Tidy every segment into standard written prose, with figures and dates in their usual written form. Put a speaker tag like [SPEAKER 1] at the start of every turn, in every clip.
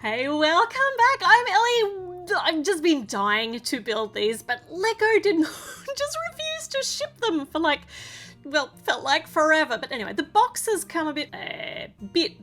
[SPEAKER 1] Hey, welcome back. I'm Ellie. I've just been dying to build these, but Lego did not just refuse to ship them for felt like forever. But anyway, the boxes come a bit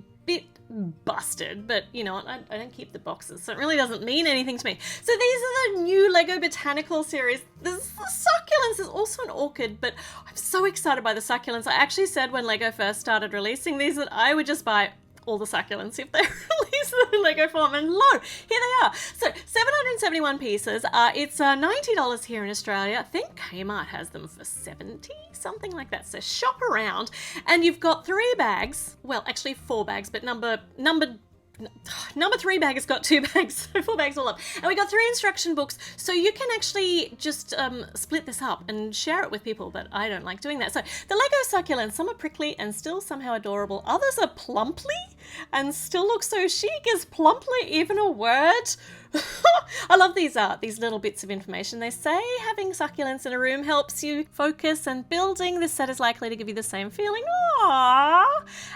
[SPEAKER 1] busted, but you know what, I don't keep the boxes, so it really doesn't mean anything to me. So these are the new Lego Botanical series. This is the succulents. There's also an orchid, but I'm so excited by the succulents. I actually said when Lego first started releasing these that I would just buy all the succulents if they release them in Lego form, and lo, here they are. So 771 pieces. It's $90 here in Australia. I think Kmart has them for 70, something like that. So shop around, and you've got 3 bags. Well, actually 4 bags, but number 3 bag has got 2 bags, so 4 bags all up. And we got 3 instruction books, so you can actually just split this up and share it with people, but I don't like doing that. So the Lego succulents, some are prickly and still somehow adorable. Others are plumply and still look so chic. Is plumply even a word? I love these little bits of information. They say having succulents in a room helps you focus, and building this set is likely to give you the same feeling. Aww.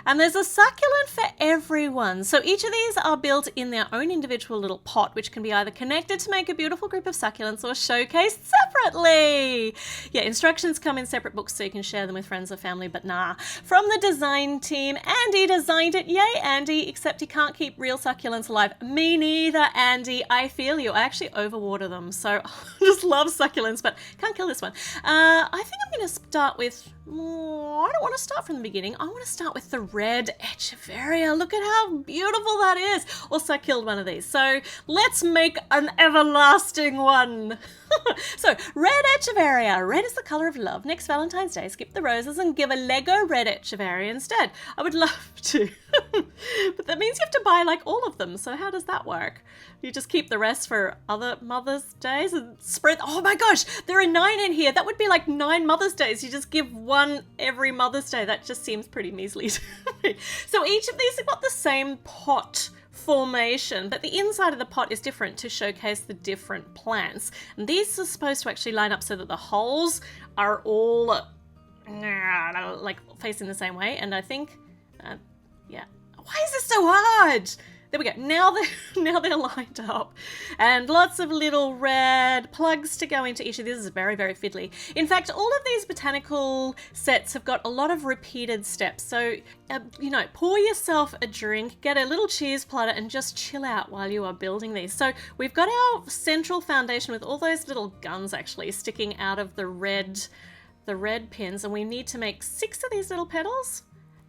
[SPEAKER 1] And there's a succulent for everyone. So each of these are built in their own individual little pot, which can be either connected to make a beautiful group of succulents or showcased separately. Yeah, instructions come in separate books so you can share them with friends or family, but nah. From the design team, Andy designed it. Yay, Andy, except he can't keep real succulents alive. Me neither, Andy. I feel you. I actually overwater them, so I just love succulents, but can't kill this one. I think I'm going to start with... I don't want to start from the beginning. I want to start with the red Echeveria. Look at how beautiful that is. Also, I killed one of these, so let's make an everlasting one. So, red Echeveria. Red is the colour of love. Next Valentine's Day, skip the roses and give a Lego red Echeveria instead. I would love to. But that means you have to buy like all of them. So how does that work? You just keep the rest for other Mother's Days and spread... Oh my gosh, there are 9 in here. That would be like 9 Mother's Days. You just give one every Mother's Day. That just seems pretty measly to me. So each of these have got the same pot formation, but the inside of the pot is different to showcase the different plants. And these are supposed to actually line up so that the holes are all like facing the same way. And I think, yeah. Why is this so hard? There we go. Now they're lined up. And lots of little red plugs to go into each of these. This is very, very fiddly. In fact, all of these botanical sets have got a lot of repeated steps. So, pour yourself a drink, get a little cheese platter, and just chill out while you are building these. So we've got our central foundation with all those little guns actually sticking out of the red pins. And we need to make 6 of these little petals.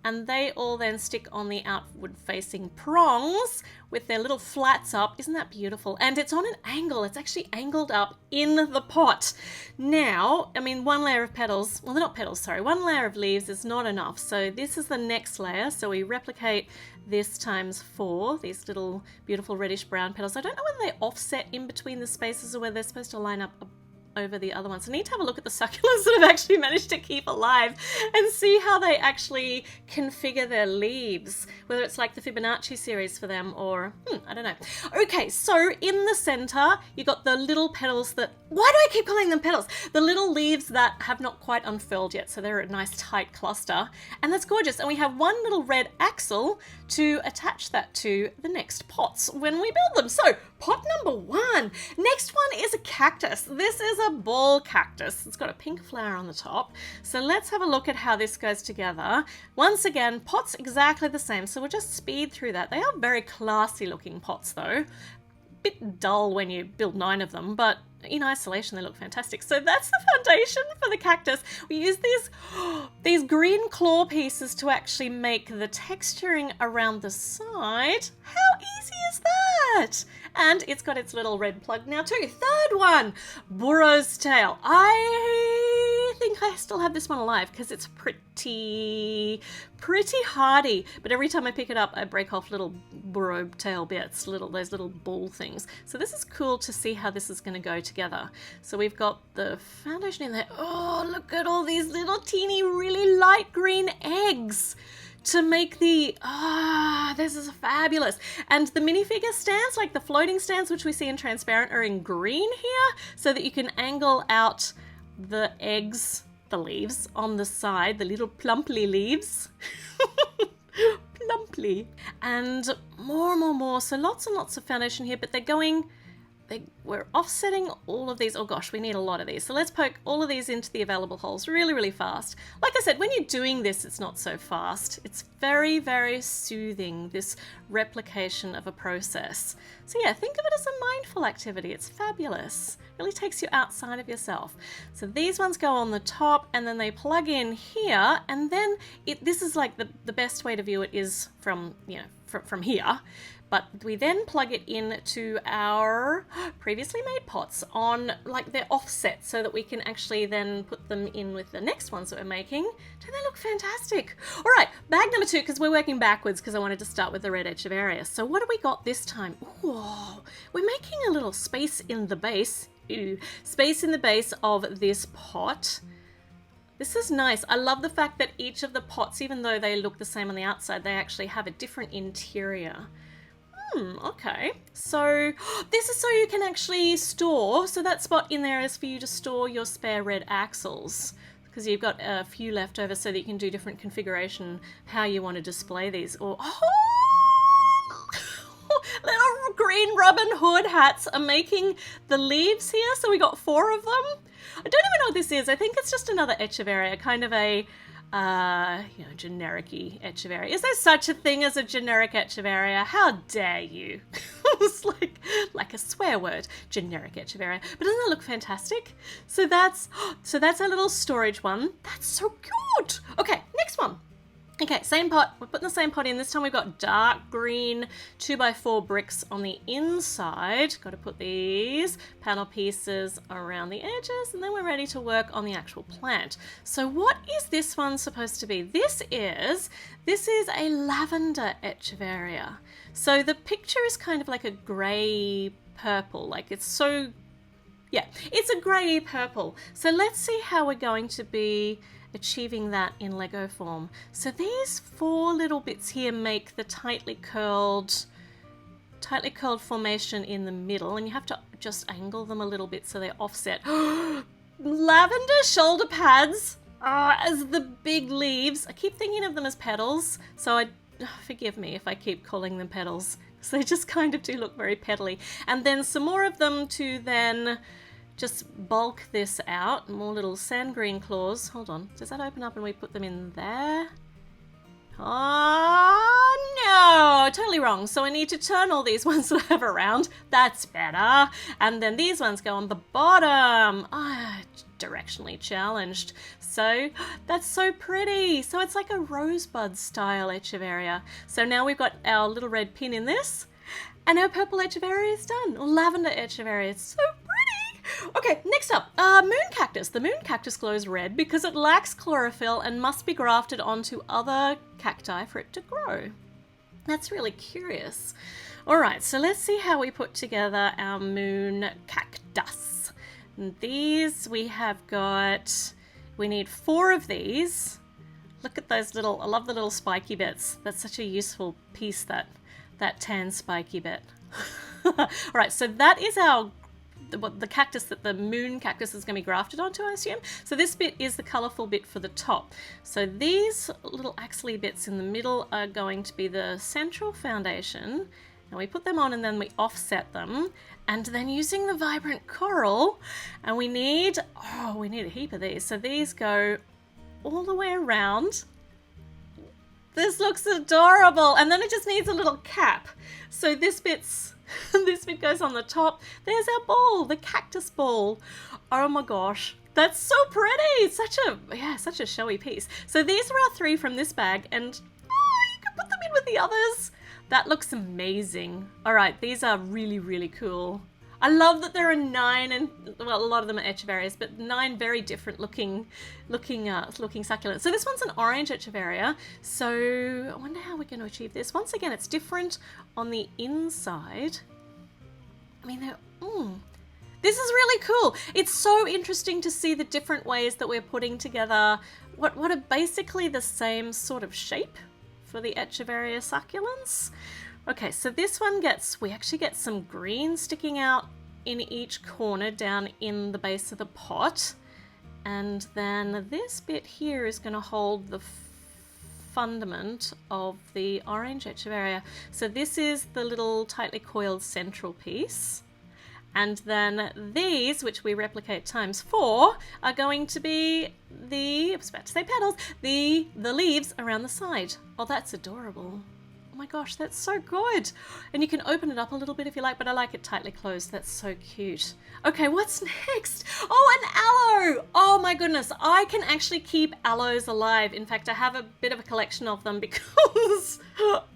[SPEAKER 1] And they all then stick on the outward facing prongs with their little flats up. Isn't that beautiful? And it's on an angle. It's actually angled up in the pot. Now, I mean, one layer of petals, well, they're not petals, sorry. One layer of leaves is not enough. So this is the next layer. So we replicate this times 4, these little beautiful reddish brown petals. I don't know whether they offset in between the spaces or whether they're supposed to line up over the other ones. I need to have a look at the succulents that have actually managed to keep alive and see how they actually configure their leaves, whether it's like the Fibonacci series for them or I don't know. Okay, so in the center you got the little petals that, why do I keep calling them petals? The little leaves that have not quite unfurled yet, so they're a nice tight cluster, and that's gorgeous. And we have one little red axle to attach that to the next pots when we build them. So pot number 1. Next one is a cactus. This is a ball cactus. It's got a pink flower on the top. So let's have a look at how this goes together. Once again, pots exactly the same. So we'll just speed through that. They are very classy looking pots though. Bit dull when you build 9 of them, but in isolation they look fantastic. So that's the foundation for the cactus. We use these green claw pieces to actually make the texturing around the side. How easy is that? And it's got its little red plug now too. Third one, burro's tail. I think I still have this one alive because it's pretty hardy, but every time I pick it up I break off little burrow tail bits, those little ball things. So this is cool to see how this is going to go together. So we've got the foundation in there. Oh, look at all these little teeny really light green eggs to make the, this is fabulous. And the minifigure stands, like the floating stands, which we see in transparent, are in green here, so that you can angle out the eggs, the leaves on the side, the little plumply leaves. plumply. And more. So lots and lots of foundation here, but we're offsetting all of these. Oh gosh, we need a lot of these. So let's poke all of these into the available holes really, really fast. Like I said, when you're doing this, it's not so fast. It's very, very soothing, this replication of a process. So yeah, think of it as a mindful activity. It's fabulous. It really takes you outside of yourself. So these ones go on the top and then they plug in here, and then this is like the best way to view it is from, from here. But we then plug it into our previously made pots on like their offset so that we can actually then put them in with the next ones that we're making. Don't they look fantastic? All right, bag number 2, because we're working backwards because I wanted to start with the red Echeveria. So what do we got this time? Ooh, we're making a little space in the base. Space in the base of this pot. This is nice. I love the fact that each of the pots, even though they look the same on the outside, they actually have a different interior. Okay, so this is so you can actually store, so that spot in there is for you to store your spare red axles, because you've got a few left over so that you can do different configuration how you want to display these. Or little green Robin Hood hats are making the leaves here, so we got 4 of them. I don't even know what this is. I think it's just another Echeveria, kind of a generic-y Echeveria. Is there such a thing as a generic Echeveria? How dare you? It's like a swear word, generic Echeveria. But doesn't that look fantastic? So that's our little storage one. That's so cute. Okay, next one. Okay, same pot. We're putting the same pot in. This time we've got dark green 2x4 bricks on the inside. Got to put these panel pieces around the edges, and then we're ready to work on the actual plant. So what is this one supposed to be? This is a lavender Echeveria. So the picture is kind of like a grey purple. Like it's a grey purple. So let's see how we're going to be achieving that in Lego form. So these 4 little bits here make the tightly curled formation in the middle, and you have to just angle them a little bit so they offset. Lavender shoulder pads as the big leaves. I keep thinking of them as petals, so forgive me if I keep calling them petals, because they just kind of do look very petally. And then some more of them to then just bulk this out. More little sand green claws. Hold on. Does that open up and we put them in there? Oh, no. Totally wrong. So I need to turn all these ones that I have around. That's better. And then these ones go on the bottom. Directionally challenged. So that's so pretty. So it's like a rosebud style Echeveria. So now we've got our little red pin in this, and our purple Echeveria is done. Or lavender Echeveria. It's so pretty. Okay, next up, moon cactus. The moon cactus glows red because it lacks chlorophyll and must be grafted onto other cacti for it to grow. That's really curious. All right, so let's see how we put together our moon cactus. And these we need 4 of these. Look at those I love the little spiky bits. That's such a useful piece, that tan spiky bit. All right, so that is the cactus that the moon cactus is going to be grafted onto, I assume. So this bit is the colourful bit for the top. So these little axely bits in the middle are going to be the central foundation. And we put them on and then we offset them. And then using the vibrant coral, and we need a heap of these. So these go all the way around. This looks adorable. And then it just needs a little cap. So this bit goes on the top. There's our ball, the cactus ball. Oh my gosh, that's so pretty. It's such a showy piece. So these are our 3 from this bag, and you can put them in with the others. That looks amazing. All right, these are really, really cool. I love that there are 9, and well, a lot of them are Echeverias, but 9 very different looking succulents. So this one's an orange Echeveria. So I wonder how we're going to achieve this. Once again, it's different on the inside. I mean, this is really cool. It's so interesting to see the different ways that we're putting together what are basically the same sort of shape for the Echeveria succulents. Okay, so this one we actually get some green sticking out in each corner down in the base of the pot. And then this bit here is going to hold the fundament of the orange Echeveria. So this is the little tightly coiled central piece. And then these, which we replicate ×4, are going to be the, I was about to say petals, the leaves around the side. Oh, that's adorable. Oh my gosh, that's so good. And you can open it up a little bit if you like, but I like it tightly closed. That's so cute. Okay, what's next? Oh, an aloe. Oh my goodness, I can actually keep aloes alive. In fact, I have a bit of a collection of them because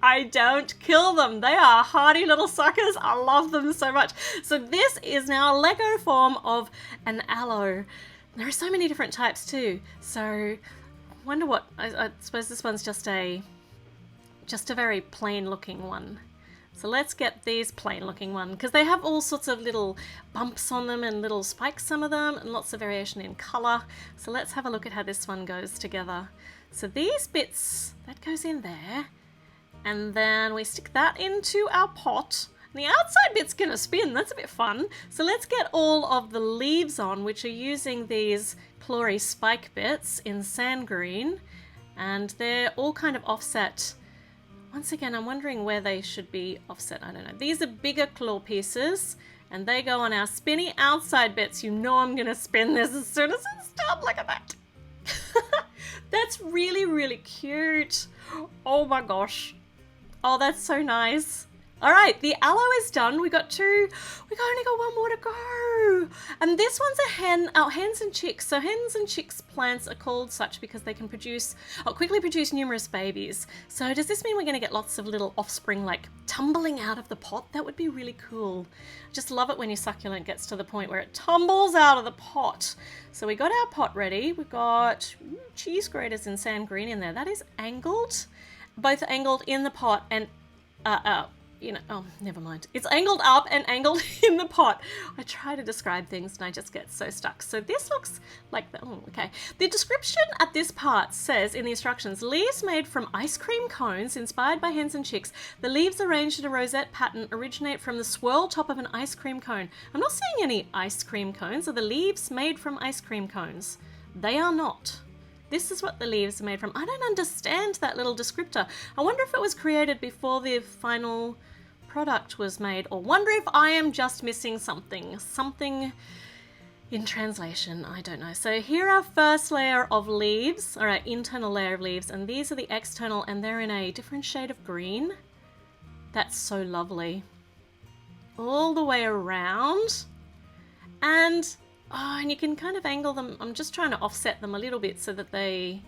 [SPEAKER 1] I don't kill them. They are hardy little suckers. I love them so much. So this is now a Lego form of an aloe. There are so many different types too. So I wonder what, I suppose this one's just a very plain looking one. So let's get these plain looking one, because they have all sorts of little bumps on them and little spikes, some of them, and lots of variation in color. So let's have a look at how this one goes together. So these bits, that goes in there, and then we stick that into our pot. And the outside bit's gonna spin, that's a bit fun. So let's get all of the leaves on, which are using these chlory spike bits in sand green, and they're all kind of offset. Once again, I'm wondering where they should be offset. I don't know. These are bigger claw pieces, and they go on our spinny outside bits. You know I'm going to spin this as soon as it stops. Look at that. That's really, really cute. Oh my gosh. Oh, that's so nice. All right, the aloe is done. We got two. We only got one more to go. And this one's a hen. Oh, hens and chicks. So hens and chicks plants are called such because they can quickly produce numerous babies. So does this mean we're going to get lots of little offspring like tumbling out of the pot? That would be really cool. I just love it when your succulent gets to the point where it tumbles out of the pot. So we got our pot ready. We've got cheese graters in sand green in there. That is angled, both angled in the pot and oh, never mind. It's angled up and angled in the pot. I try to describe things and I just get so stuck. So this looks like okay. The description at this part says in the instructions, leaves made from ice cream cones inspired by hens and chicks. The leaves arranged in a rosette pattern originate from the swirl top of an ice cream cone. I'm not seeing any ice cream cones. Are the leaves made from ice cream cones? They are not. This is what the leaves are made from. I don't understand that little descriptor. I wonder if it was created before the final product was made, or wonder if I am just missing something in translation. I don't know. So here our first layer of leaves, all right, internal layer of leaves, and these are the external, and they're in a different shade of green. That's so lovely. All the way around, and and you can kind of angle them. I'm just trying to offset them a little bit so that they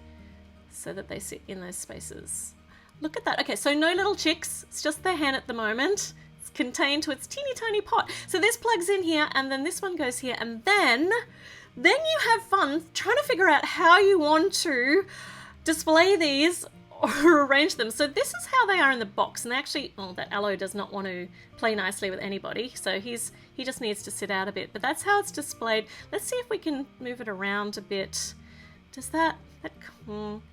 [SPEAKER 1] sit in those spaces. Look at that. Okay, so no little chicks. It's just their hen at the moment. It's contained to its teeny tiny pot. So this plugs in here, and then this one goes here, and then you have fun trying to figure out how you want to display these or arrange them. So this is how they are in the box, and actually, that aloe does not want to play nicely with anybody, so he just needs to sit out a bit. But that's how it's displayed. Let's see if we can move it around a bit. Does that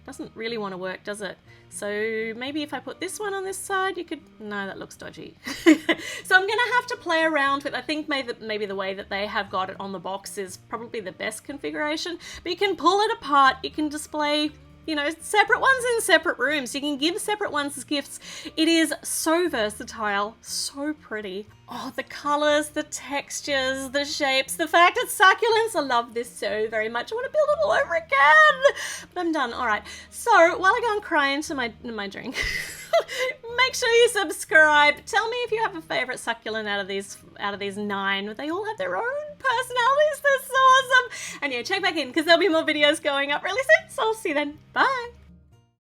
[SPEAKER 1] doesn't really want to work, does it? So maybe if I put this one on this side, you could, no, that looks dodgy. So I'm gonna have to play around with, I think maybe the way that they have got it on the box is probably the best configuration, but you can pull it apart, you can display, separate ones in separate rooms. You can give separate ones as gifts. It is so versatile, so pretty. Oh, the colors, the textures, the shapes, the fact it's succulents. I love this so very much. I want to build it all over again. But I'm done. All right. So while I go and cry into my drink, make sure you subscribe. Tell me if you have a favorite succulent out of these 9. They all have their own personalities. They're so awesome. And yeah, check back in because there'll be more videos going up really soon. So I'll see you then. Bye.